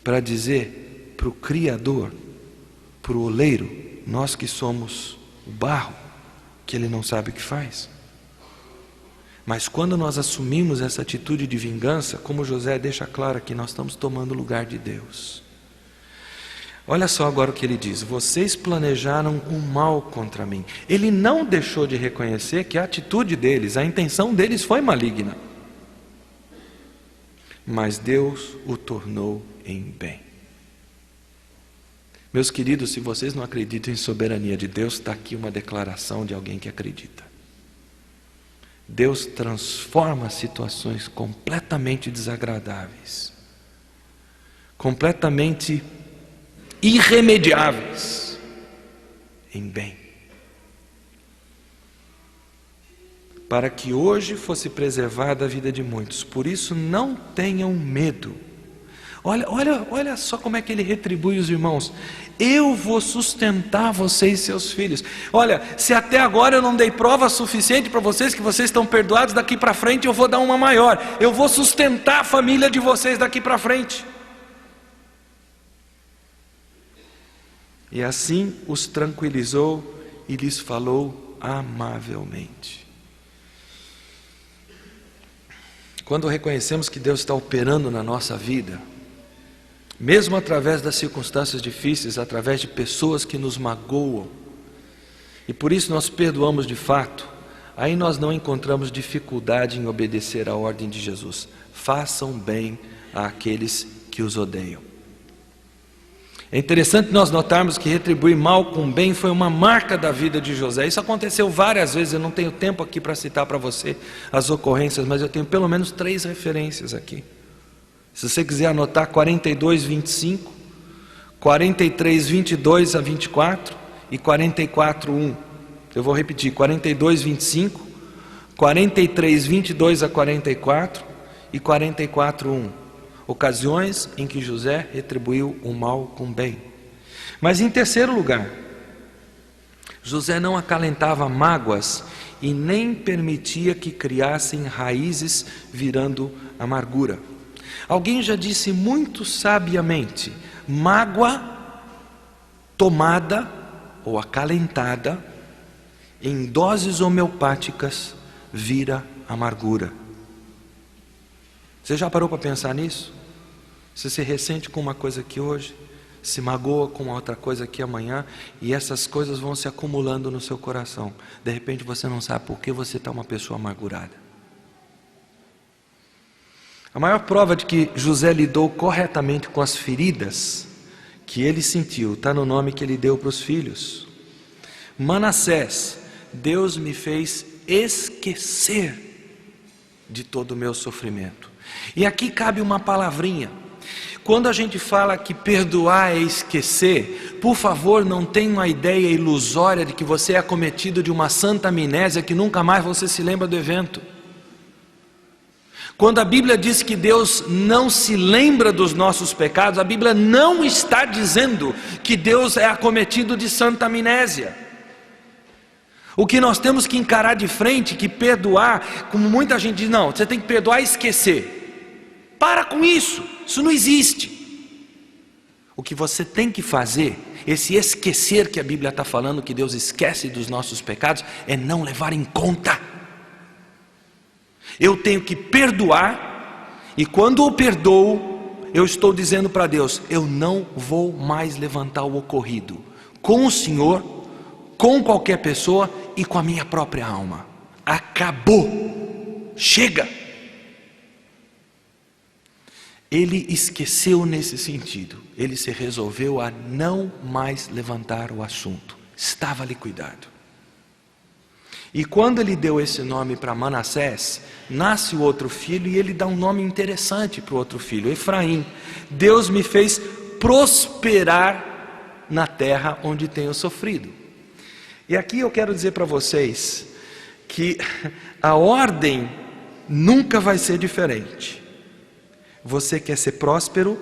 para dizer para o Criador, para o oleiro, nós que somos o barro, que ele não sabe o que faz? Mas quando nós assumimos essa atitude de vingança, como José deixa claro aqui, nós estamos tomando o lugar de Deus. Olha só agora o que ele diz: vocês planejaram um mal contra mim. Ele não deixou de reconhecer que a atitude deles, a intenção deles foi maligna, mas Deus o tornou em bem. Meus queridos, se vocês não acreditam em soberania de Deus, está aqui uma declaração de alguém que acredita. Deus transforma situações completamente desagradáveis, completamente irremediáveis, em bem. para que hoje fosse preservada a vida de muitos. Por isso não tenham medo. Olha só como é que ele retribui os irmãos. Eu vou sustentar vocês e seus filhos. Olha, se até agora eu não dei prova suficiente para vocês que vocês estão perdoados, daqui para frente eu vou dar uma maior. Eu vou sustentar a família de vocês daqui para frente. E assim os tranquilizou e lhes falou amavelmente. Quando reconhecemos que Deus está operando na nossa vida, mesmo através das circunstâncias difíceis, através de pessoas que nos magoam, e por isso nós perdoamos de fato, aí nós não encontramos dificuldade em obedecer à ordem de Jesus. Façam bem àqueles que os odeiam. É interessante nós notarmos que retribuir mal com bem foi uma marca da vida de José. Isso aconteceu várias vezes, eu não tenho tempo aqui para citar para você as ocorrências, mas eu tenho pelo menos 3 referências aqui. Se você quiser anotar, 42, 25, 43, 22 a 24 e 44, 1. Eu vou repetir, 42, 25, 43, 22 a 44 e 44, 1. Ocasiões em que José retribuiu o mal com bem. Mas em terceiro lugar, José não acalentava mágoas e nem permitia que criassem raízes virando amargura. Alguém já disse muito sabiamente: mágoa tomada ou acalentada em doses homeopáticas vira amargura. Você já parou para pensar nisso? Você se ressente com uma coisa aqui hoje, se magoa com outra coisa aqui amanhã, e essas coisas vão se acumulando no seu coração. De repente você não sabe por que você está uma pessoa amargurada. A maior prova de que José lidou corretamente com as feridas que ele sentiu está no nome que ele deu para os filhos. Manassés: Deus me fez esquecer de todo o meu sofrimento. E aqui cabe uma palavrinha. Quando a gente fala que perdoar é esquecer, por favor, não tenha uma ideia ilusória de que você é acometido de uma santa amnésia, que nunca mais você se lembra do evento. Quando a Bíblia diz que Deus não se lembra dos nossos pecados, a Bíblia não está dizendo que Deus é acometido de santa amnésia. O que nós temos que encarar de frente, que perdoar, como muita gente diz, não, você tem que perdoar e esquecer. Para com isso, isso não existe. O que você tem que fazer, esse esquecer que a Bíblia está falando, que Deus esquece dos nossos pecados, é não levar em conta. Eu tenho que perdoar, e quando eu perdoo, eu estou dizendo para Deus: eu não vou mais levantar o ocorrido com o Senhor, com qualquer pessoa e com a minha própria alma. Acabou, chega. Ele esqueceu nesse sentido, ele se resolveu a não mais levantar o assunto, estava liquidado. E quando ele deu esse nome para Manassés, nasce o outro filho, e ele dá um nome interessante para o outro filho, Efraim. Deus me fez prosperar na terra onde tenho sofrido. E aqui eu quero dizer para vocês que a ordem nunca vai ser diferente. Você quer ser próspero?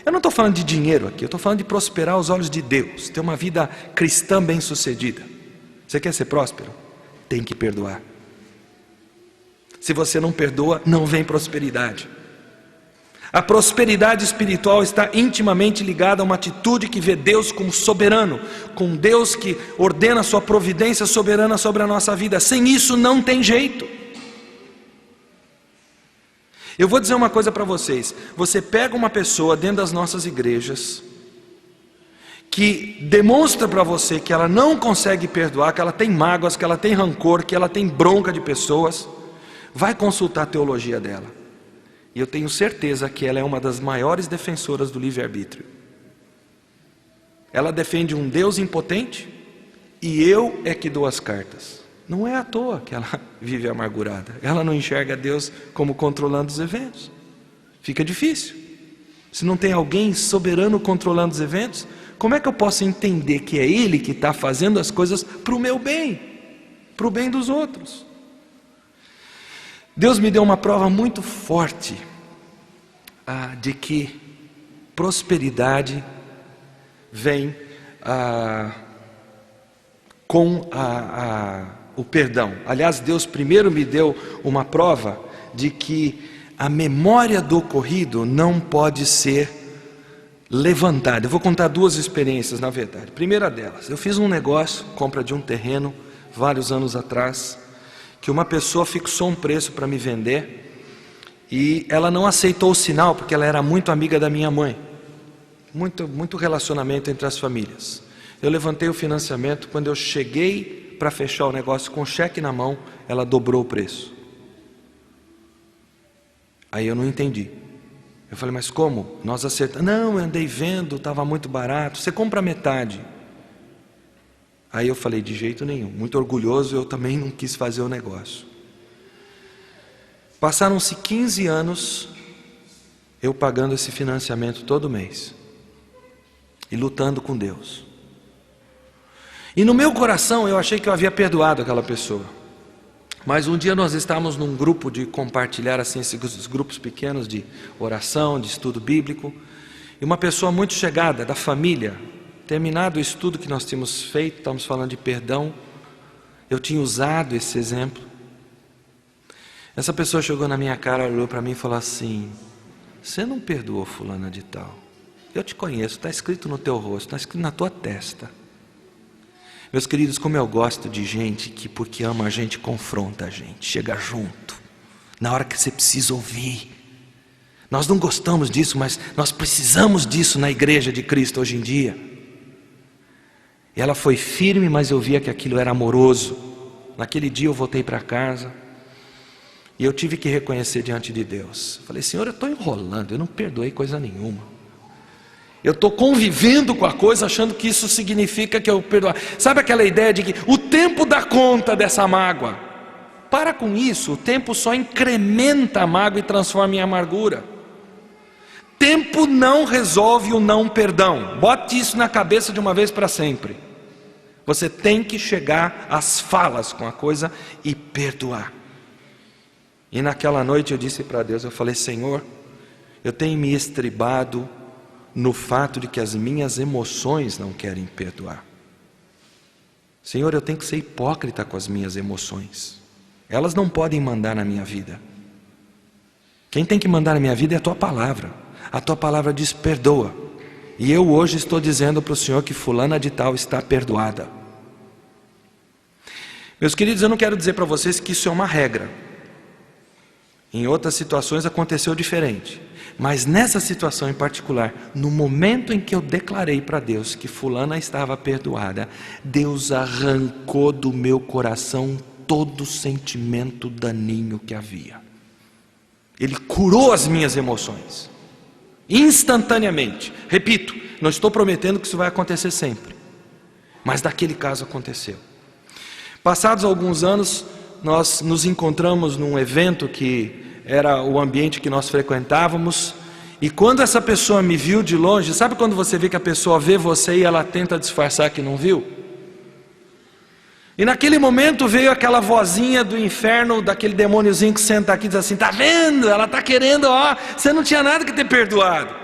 Eu não estou falando de dinheiro aqui, eu estou falando de prosperar aos olhos de Deus, ter uma vida cristã bem-sucedida. Você quer ser próspero? Tem que perdoar. Se você não perdoa, não vem prosperidade. A prosperidade espiritual está intimamente ligada a uma atitude que vê Deus como soberano, com Deus que ordena a sua providência soberana sobre a nossa vida. Sem isso não tem jeito. Eu vou dizer uma coisa para vocês: você pega uma pessoa dentro das nossas igrejas que demonstra para você que ela não consegue perdoar, que ela tem mágoas, que ela tem rancor, que ela tem bronca de pessoas, vai consultar a teologia dela, e eu tenho certeza que ela é uma das maiores defensoras do livre-arbítrio. Ela defende um Deus impotente, e eu é que dou as cartas. Não é à toa que ela vive amargurada. Ela não enxerga Deus como controlando os eventos. Fica difícil. Se não tem alguém soberano controlando os eventos, como é que eu posso entender que é Ele que está fazendo as coisas para o meu bem, para o bem dos outros? Deus me deu uma prova muito forte de que prosperidade vem com o perdão. Aliás, Deus primeiro me deu uma prova de que a memória do ocorrido não pode ser levantada. Eu vou contar duas experiências, na verdade. Primeira delas, eu fiz um negócio, compra de um terreno, vários anos atrás, que uma pessoa fixou um preço para me vender e ela não aceitou o sinal porque ela era muito amiga da minha mãe. Muito relacionamento entre as famílias. Eu levantei o financiamento, quando eu cheguei para fechar o negócio com o cheque na mão, ela dobrou o preço. Aí eu não entendi. Eu falei, mas como? Nós acertamos. Não, eu andei vendo, estava muito barato. Você compra metade. Aí eu falei, de jeito nenhum. Muito orgulhoso, eu também não quis fazer o negócio. Passaram-se 15 anos, eu pagando esse financiamento todo mês. E lutando com Deus. E no meu coração eu achei que eu havia perdoado aquela pessoa. Mas um dia nós estávamos num grupo de compartilhar assim, esses grupos pequenos de oração, de estudo bíblico. E uma pessoa muito chegada da família, terminado o estudo que nós tínhamos feito, estávamos falando de perdão. Eu tinha usado esse exemplo. Essa pessoa chegou na minha cara, olhou para mim e falou assim: você não perdoou fulana de tal? Eu te conheço, está escrito no teu rosto, está escrito na tua testa. Meus queridos, como eu gosto de gente que, porque ama a gente, confronta a gente, chega junto, na hora que você precisa ouvir. Nós não gostamos disso, mas nós precisamos disso na igreja de Cristo hoje em dia. E ela foi firme, mas eu via que aquilo era amoroso. Naquele dia eu voltei para casa e eu tive que reconhecer diante de Deus. Falei, Senhor, eu estou enrolando, eu não perdoei coisa nenhuma. Eu estou convivendo com a coisa, achando que isso significa que eu perdoar. Sabe aquela ideia de que o tempo dá conta dessa mágoa? Para com isso, o tempo só incrementa a mágoa e transforma em amargura. Tempo não resolve o não perdão. Bote isso na cabeça de uma vez para sempre. Você tem que chegar às falas com a coisa e perdoar. E naquela noite eu disse para Deus, eu falei, Senhor, eu tenho me estribado no fato de que as minhas emoções não querem perdoar. Senhor, eu tenho que ser hipócrita com as minhas emoções. Elas não podem mandar na minha vida. Quem tem que mandar na minha vida é a tua palavra. A tua palavra diz perdoa. E eu hoje estou dizendo para o Senhor que fulana de tal está perdoada. Meus queridos, eu não quero dizer para vocês que isso é uma regra. Em outras situações aconteceu diferente. Mas nessa situação em particular, no momento em que eu declarei para Deus que fulana estava perdoada, Deus arrancou do meu coração todo sentimento daninho que havia. Ele curou as minhas emoções, instantaneamente. Repito, não estou prometendo que isso vai acontecer sempre, mas naquele caso aconteceu. Passados alguns anos, nós nos encontramos num evento que era o ambiente que nós frequentávamos, e quando essa pessoa me viu de longe, sabe quando você vê que a pessoa vê você e ela tenta disfarçar que não viu? E naquele momento veio aquela vozinha do inferno, daquele demôniozinho que senta aqui e diz assim, tá vendo? Ela está querendo, ó, você não tinha nada que ter perdoado.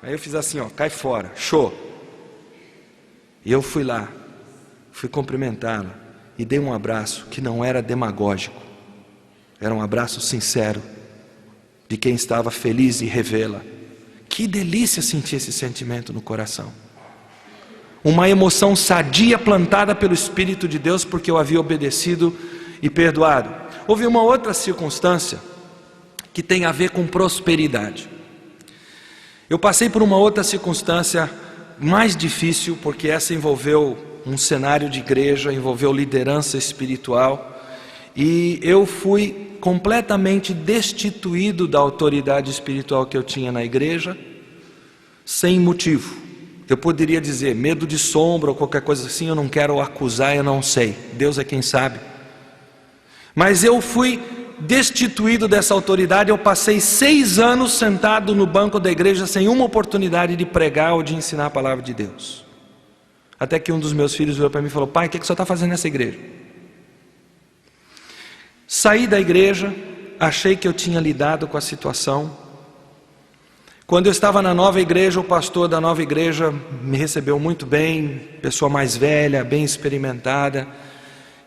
Aí eu fiz assim, ó, cai fora, show. E eu fui lá, fui cumprimentá-la e dei um abraço que não era demagógico. Era um abraço sincero, de quem estava feliz e revê-la. Que delícia sentir esse sentimento no coração. Uma emoção sadia plantada pelo Espírito de Deus, porque eu havia obedecido e perdoado. Houve uma outra circunstância, que tem a ver com prosperidade. Eu passei por uma outra circunstância mais difícil, porque essa envolveu um cenário de igreja, envolveu liderança espiritual, e eu fui completamente destituído da autoridade espiritual que eu tinha na igreja, sem motivo. Eu poderia dizer, medo de sombra ou qualquer coisa assim, eu não quero acusar, eu não sei, Deus é quem sabe. Mas eu fui destituído dessa autoridade, eu passei 6 anos sentado no banco da igreja, sem uma oportunidade de pregar ou de ensinar a palavra de Deus. Até que um dos meus filhos veio para mim e falou, pai, o que você está fazendo nessa igreja? Saí da igreja, achei que eu tinha lidado com a situação. Quando eu estava na nova igreja, o pastor da nova igreja me recebeu muito bem, pessoa mais velha, bem experimentada.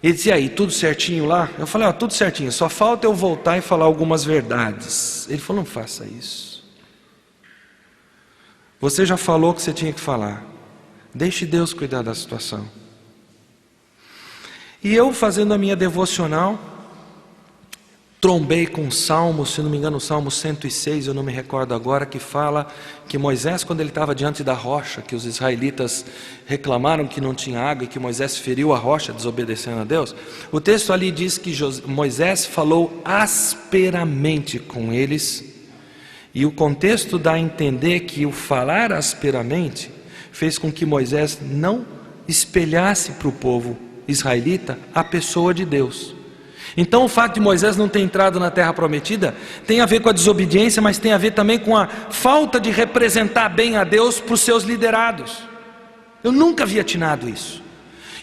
Ele dizia: aí, tudo certinho lá? Eu falei: tudo certinho, só falta eu voltar e falar algumas verdades. Ele falou: não faça isso. Você já falou o que você tinha que falar. Deixe Deus cuidar da situação. E eu, fazendo a minha devocional, trombei com um salmo, se não me engano o salmo 106, eu não me recordo agora, que fala que Moisés, quando ele estava diante da rocha, que os israelitas reclamaram que não tinha água e que Moisés feriu a rocha desobedecendo a Deus, o texto ali diz que Moisés falou asperamente com eles, e o contexto dá a entender que o falar asperamente fez com que Moisés não espelhasse para o povo israelita a pessoa de Deus. Então o fato de Moisés não ter entrado na terra prometida tem a ver com a desobediência, mas tem a ver também com a falta de representar bem a Deus para os seus liderados. Eu nunca havia atinado isso.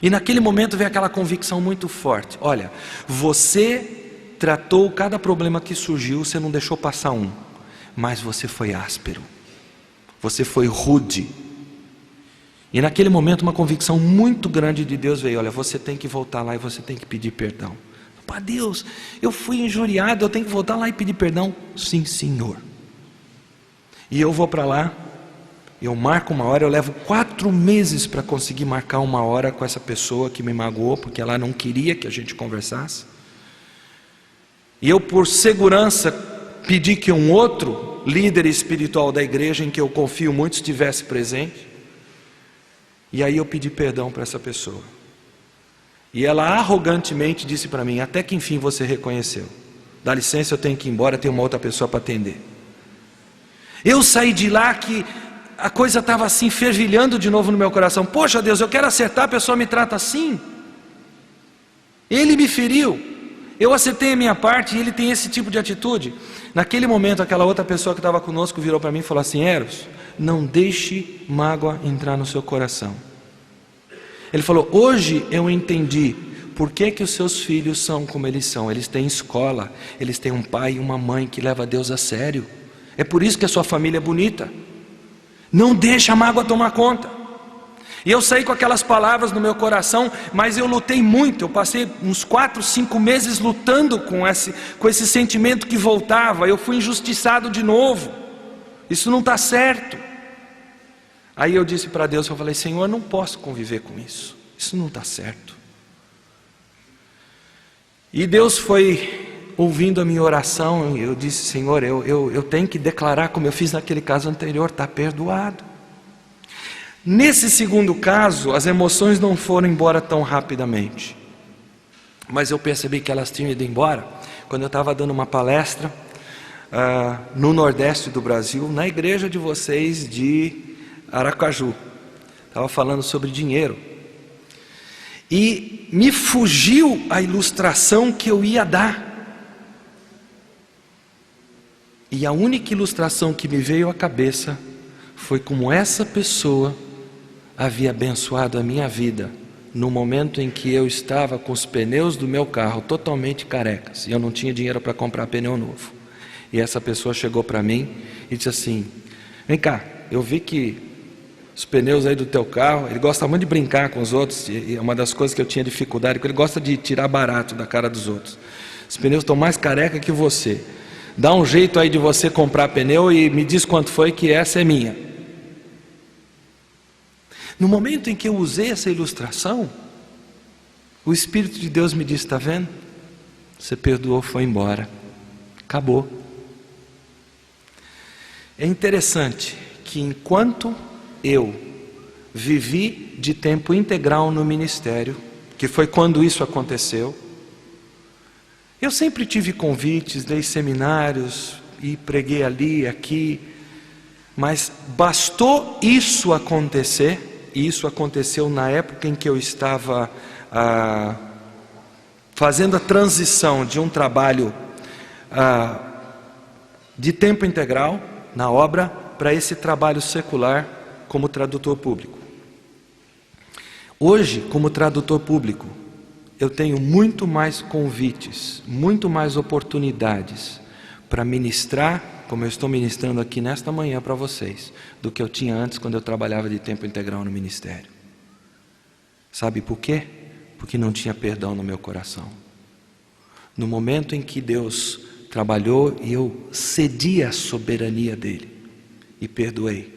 E naquele momento veio aquela convicção muito forte: olha, você tratou cada problema que surgiu, você não deixou passar um, mas você foi áspero, você foi rude. E naquele momento uma convicção muito grande de Deus veio: olha, você tem que voltar lá e você tem que pedir perdão. Pá, Deus, eu fui injuriado, eu tenho que voltar lá e pedir perdão? Sim, Senhor. E eu vou para lá, eu marco uma hora, eu levo 4 meses para conseguir marcar uma hora com essa pessoa que me magoou, porque ela não queria que a gente conversasse. E eu, por segurança, pedi que um outro líder espiritual da igreja, em que eu confio muito, estivesse presente. E aí eu pedi perdão para essa pessoa. E ela arrogantemente disse para mim: até que enfim você reconheceu. Dá licença, eu tenho que ir embora, tem uma outra pessoa para atender. Eu saí de lá que a coisa estava assim, fervilhando de novo no meu coração. Poxa Deus, eu quero acertar, a pessoa me trata assim. Ele me feriu, eu acertei a minha parte e ele tem esse tipo de atitude. Naquele momento, aquela outra pessoa que estava conosco virou para mim e falou assim: Eros, não deixe mágoa entrar no seu coração. Ele falou: hoje eu entendi por que que os seus filhos são como eles são. Eles têm escola, eles têm um pai e uma mãe que leva Deus a sério. É por isso que a sua família é bonita. Não deixa a mágoa tomar conta. E eu saí com aquelas palavras no meu coração, mas eu lutei muito. Eu passei uns 4, 5 meses lutando com esse sentimento que voltava. Eu fui injustiçado de novo. Isso não está certo. Aí eu disse para Deus, eu falei: Senhor, eu não posso conviver com isso. Isso não está certo. E Deus foi ouvindo a minha oração. Eu disse: Senhor, eu tenho que declarar, como eu fiz naquele caso anterior, está perdoado. Nesse segundo caso, as emoções não foram embora tão rapidamente, mas eu percebi que elas tinham ido embora quando eu estava dando uma palestra no Nordeste do Brasil, na igreja de vocês de Aracaju. Estava falando sobre dinheiro. E me fugiu a ilustração que eu ia dar. E a única ilustração que me veio à cabeça foi como essa pessoa havia abençoado a minha vida no momento em que eu estava com os pneus do meu carro totalmente carecas e eu não tinha dinheiro para comprar pneu novo. E essa pessoa chegou para mim e disse assim: vem cá, eu vi que os pneus aí do teu carro, ele gosta muito de brincar com os outros, e é uma das coisas que eu tinha dificuldade, porque ele gosta de tirar barato da cara dos outros. Os pneus estão mais careca que você. Dá um jeito aí de você comprar pneu e me diz quanto foi, que essa é minha. No momento em que eu usei essa ilustração, o Espírito de Deus me disse: está vendo? Você perdoou, foi embora. Acabou. É interessante que enquanto eu vivi de tempo integral no ministério, que foi quando isso aconteceu, eu sempre tive convites, dei seminários e preguei ali e aqui, mas bastou isso acontecer, e isso aconteceu na época em que eu estava fazendo a transição de um trabalho de tempo integral na obra para esse trabalho secular como tradutor público. Hoje, como tradutor público, eu tenho muito mais convites, muito mais oportunidades para ministrar, como eu estou ministrando aqui nesta manhã para vocês, do que eu tinha antes quando eu trabalhava de tempo integral no ministério. Sabe por quê? Porque não tinha perdão no meu coração. No momento em que Deus trabalhou e eu cedi à soberania dele e perdoei,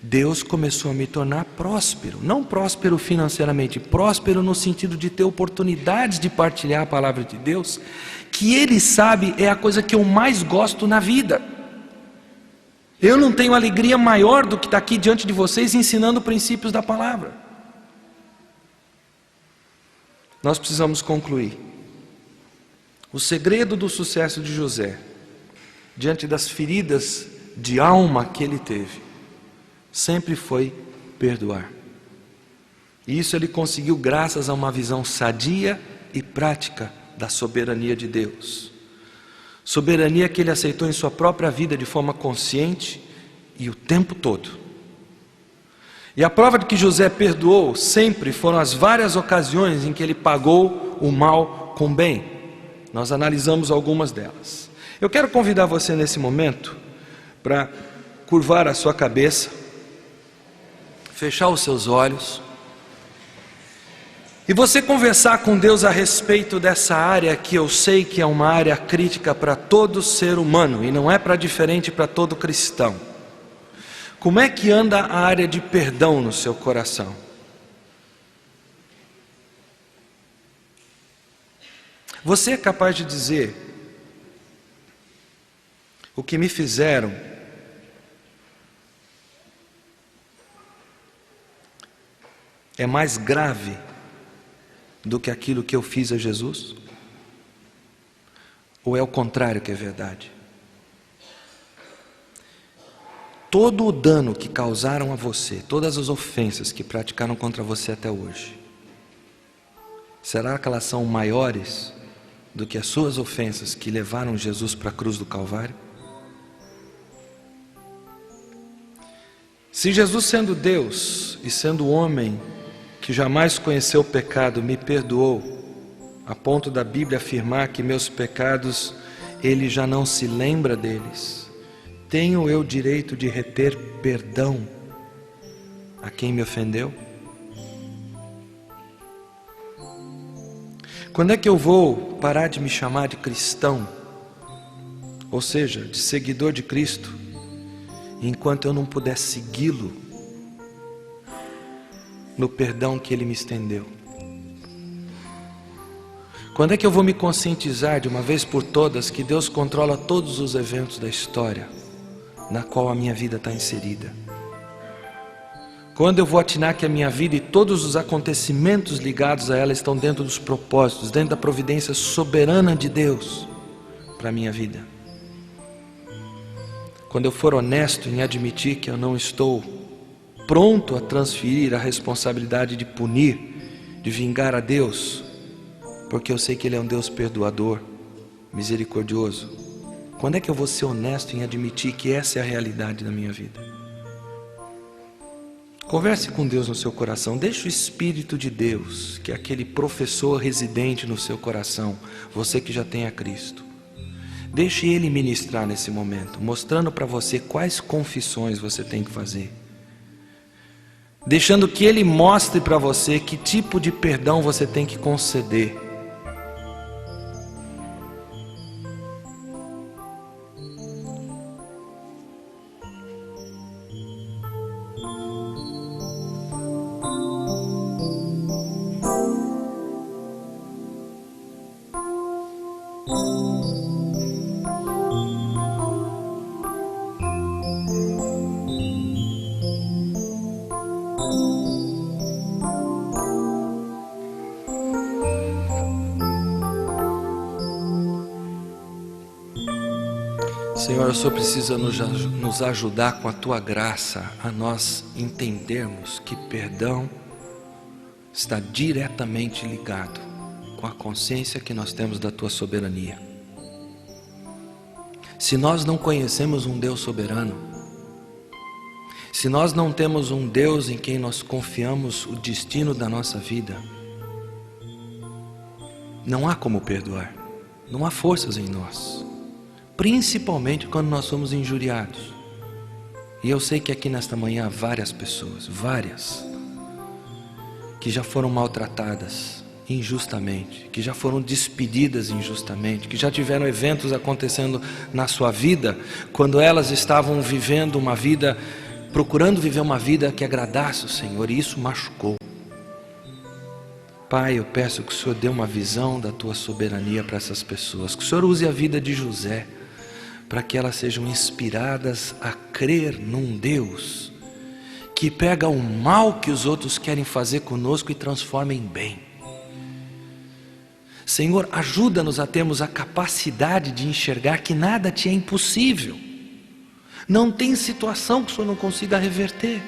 Deus começou a me tornar próspero, não próspero financeiramente, próspero no sentido de ter oportunidades de partilhar a palavra de Deus, que Ele sabe é a coisa que eu mais gosto na vida. Eu não tenho alegria maior do que estar aqui diante de vocês ensinando princípios da palavra. Nós precisamos concluir. O segredo do sucesso de José, diante das feridas de alma que ele teve, sempre foi perdoar. E isso ele conseguiu graças a uma visão sadia e prática da soberania de Deus. Soberania que ele aceitou em sua própria vida de forma consciente e o tempo todo. E a prova de que José perdoou sempre foram as várias ocasiões em que ele pagou o mal com bem. Nós analisamos algumas delas. Eu quero convidar você nesse momento para curvar a sua cabeça, fechar os seus olhos e você conversar com Deus a respeito dessa área que eu sei que é uma área crítica para todo ser humano e não é para diferente para todo cristão. Como é que anda a área de perdão no seu coração? Você é capaz de dizer: o que me fizeram é mais grave do que aquilo que eu fiz a Jesus? Ou é o contrário que é verdade? Todo o dano que causaram a você, todas as ofensas que praticaram contra você até hoje, será que elas são maiores do que as suas ofensas que levaram Jesus para a cruz do Calvário? Se Jesus, sendo Deus e sendo homem, que jamais conheceu o pecado, me perdoou, a ponto da Bíblia afirmar que meus pecados, Ele já não se lembra deles, tenho eu direito de reter perdão a quem me ofendeu? Quando é que eu vou parar de me chamar de cristão, ou seja, de seguidor de Cristo, enquanto eu não puder segui-lo no perdão que Ele me estendeu? Quando é que eu vou me conscientizar de uma vez por todas que Deus controla todos os eventos da história na qual a minha vida está inserida? Quando eu vou atinar que a minha vida e todos os acontecimentos ligados a ela estão dentro dos propósitos, dentro da providência soberana de Deus para a minha vida? Quando eu for honesto em admitir que eu não estou pronto a transferir a responsabilidade de punir, de vingar a Deus, porque eu sei que Ele é um Deus perdoador, misericordioso. Quando é que eu vou ser honesto em admitir que essa é a realidade da minha vida? Converse com Deus no seu coração, deixe o Espírito de Deus, que é aquele professor residente no seu coração, você que já tem a Cristo, deixe Ele ministrar nesse momento, mostrando para você quais confissões você tem que fazer, deixando que Ele mostre para você que tipo de perdão você tem que conceder. Senhor, o Senhor precisa nos ajudar com a Tua graça a nós entendermos que perdão está diretamente ligado com a consciência que nós temos da Tua soberania. Se nós não conhecemos um Deus soberano, se nós não temos um Deus em quem nós confiamos o destino da nossa vida, Não há como perdoar. Não há forças em nós. Principalmente quando nós somos injuriados. E eu sei que aqui nesta manhã há várias pessoas, que já foram maltratadas injustamente, que já foram despedidas injustamente, que já tiveram eventos acontecendo na sua vida, quando elas estavam vivendo uma vida, procurando viver uma vida que agradasse o Senhor, e isso machucou. Pai, eu peço que o Senhor dê uma visão da Tua soberania para essas pessoas, que o Senhor use a vida de José, para que elas sejam inspiradas a crer num Deus que pega o mal que os outros querem fazer conosco e transforma em bem. Senhor, ajuda-nos a termos a capacidade de enxergar que nada te é impossível. Não tem situação que o Senhor não consiga reverter.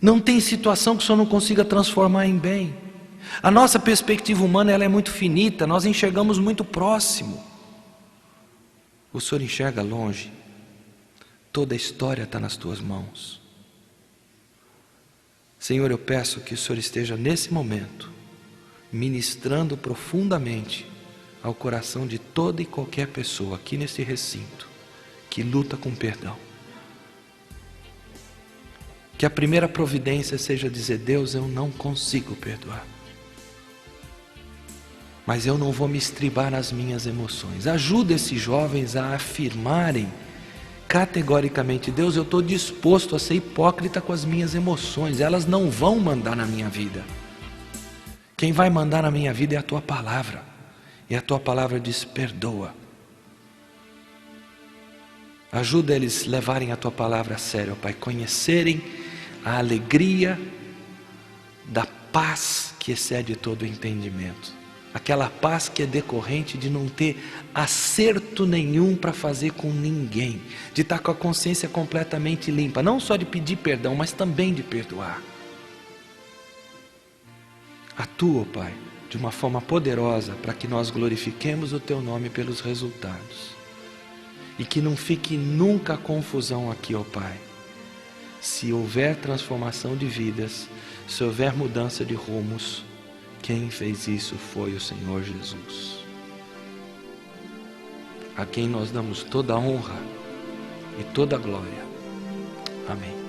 Não tem situação que o Senhor não consiga transformar em bem. A nossa perspectiva humana, ela é muito finita, nós enxergamos muito próximo. O Senhor enxerga longe. Toda a história está nas Tuas mãos. Senhor, eu peço que o Senhor esteja nesse momento ministrando profundamente ao coração de toda e qualquer pessoa aqui nesse recinto que luta com perdão. Que a primeira providência seja dizer: Deus, eu não consigo perdoar, mas eu não vou me estribar nas minhas emoções. Ajuda esses jovens a afirmarem categoricamente: Deus, eu estou disposto a ser hipócrita com as minhas emoções, elas não vão mandar na minha vida. Quem vai mandar na minha vida é a Tua palavra, e a Tua palavra diz: perdoa. Ajuda eles levarem a Tua palavra a sério, Pai, conhecerem a alegria da paz que excede todo o entendimento. Aquela paz que é decorrente de não ter acerto nenhum para fazer com ninguém, de estar com a consciência completamente limpa, não só de pedir perdão, mas também de perdoar. Atua, Pai, de uma forma poderosa para que nós glorifiquemos o Teu nome pelos resultados. E que não fique nunca confusão aqui, ó Pai. Se houver transformação de vidas, se houver mudança de rumos, quem fez isso foi o Senhor Jesus, a quem nós damos toda a honra e toda a glória. Amém.